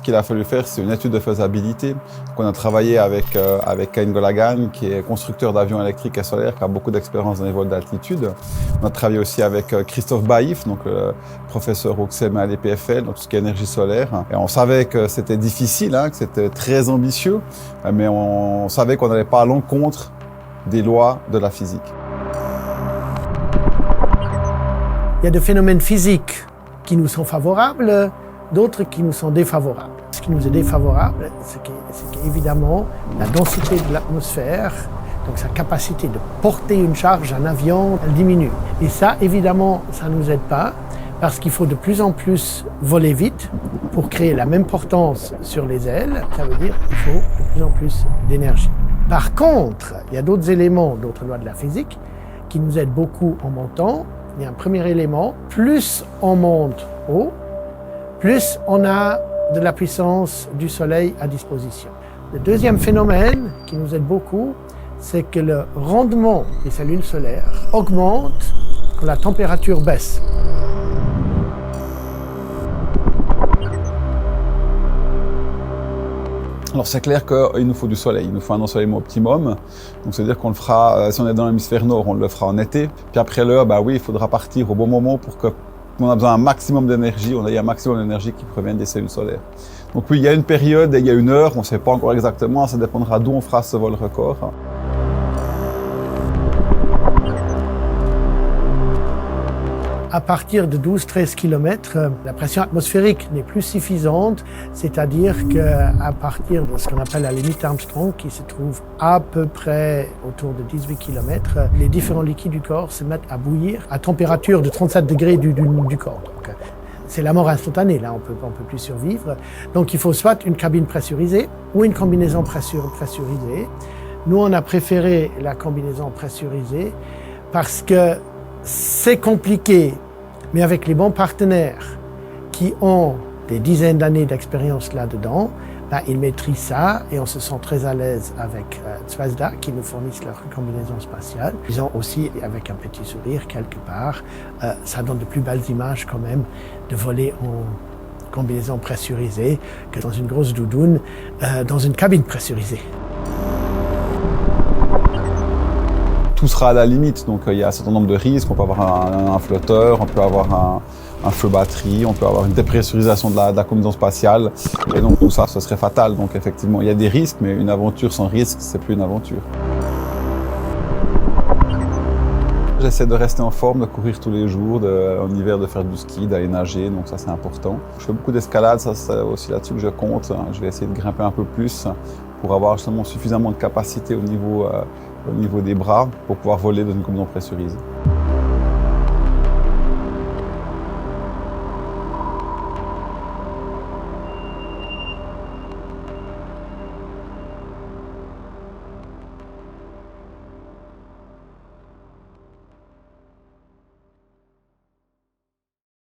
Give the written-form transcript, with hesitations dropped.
qu'il a fallu faire, c'est une étude de faisabilité. Donc, on a travaillé avec Ken Golagan, qui est constructeur d'avions électriques et solaires, qui a beaucoup d'expérience dans les vols d'altitude. On a travaillé aussi avec Christophe Baïf, donc professeur au CMA à l'EPFL, donc tout ce qui est énergie solaire. Et on savait que c'était difficile, que c'était très ambitieux, mais on savait qu'on n'allait pas à l'encontre des lois de la physique. Il y a des phénomènes physiques qui nous sont favorables, d'autres qui nous sont défavorables. Ce qui nous est défavorable, c'est qu'évidemment, la densité de l'atmosphère, donc sa capacité de porter une charge, un avion, elle diminue. Et ça, évidemment, ça ne nous aide pas, parce qu'il faut de plus en plus voler vite pour créer la même portance sur les ailes. Ça veut dire qu'il faut de plus en plus d'énergie. Par contre, il y a d'autres éléments, d'autres lois de la physique, qui nous aident beaucoup en montant. Il y a un premier élément, plus on monte haut, plus on a de la puissance du soleil à disposition. Le deuxième phénomène qui nous aide beaucoup, c'est que le rendement des cellules solaires augmente quand la température baisse. Alors c'est clair qu'il nous faut du soleil, il nous faut un ensoleillement optimum. Donc c'est-à-dire qu'on le fera, si on est dans l'hémisphère nord, on le fera en été. Puis après l'heure, oui, il faudra partir au bon moment pour qu'on a besoin d'un maximum d'énergie, on ait un maximum d'énergie qui provient des cellules solaires. Donc oui, il y a une période et il y a une heure, on ne sait pas encore exactement, ça dépendra d'où on fera ce vol record. À partir de 12-13 km, la pression atmosphérique n'est plus suffisante, c'est-à-dire qu'à partir de ce qu'on appelle la limite Armstrong, qui se trouve à peu près autour de 18 km, les différents liquides du corps se mettent à bouillir à température de 37 degrés du corps. Donc, c'est la mort instantanée, là, on peut plus survivre. Donc il faut soit une cabine pressurisée ou une combinaison pressurisée. Nous, on a préféré la combinaison pressurisée parce que c'est compliqué, mais avec les bons partenaires qui ont des dizaines d'années d'expérience là-dedans, ils maîtrisent ça et on se sent très à l'aise avec Zvezda qui nous fournissent leur combinaison spatiale. Ils ont aussi, avec un petit sourire quelque part, ça donne de plus belles images quand même de voler en combinaison pressurisée que dans une grosse doudoune, dans une cabine pressurisée. Tout sera à la limite, donc il y a un certain nombre de risques. On peut avoir un flotteur, on peut avoir un feu batterie, on peut avoir une dépressurisation de la combinaison spatiale. Et donc tout ça, ce serait fatal. Donc effectivement, il y a des risques, mais une aventure sans risque, c'est plus une aventure. J'essaie de rester en forme, de courir tous les jours, en hiver de faire du ski, d'aller nager, donc ça c'est important. Je fais beaucoup d'escalade, ça c'est aussi là-dessus que je compte. Je vais essayer de grimper un peu plus pour avoir justement suffisamment de capacité au niveau des bras pour pouvoir voler dans une combinaison pressurisée.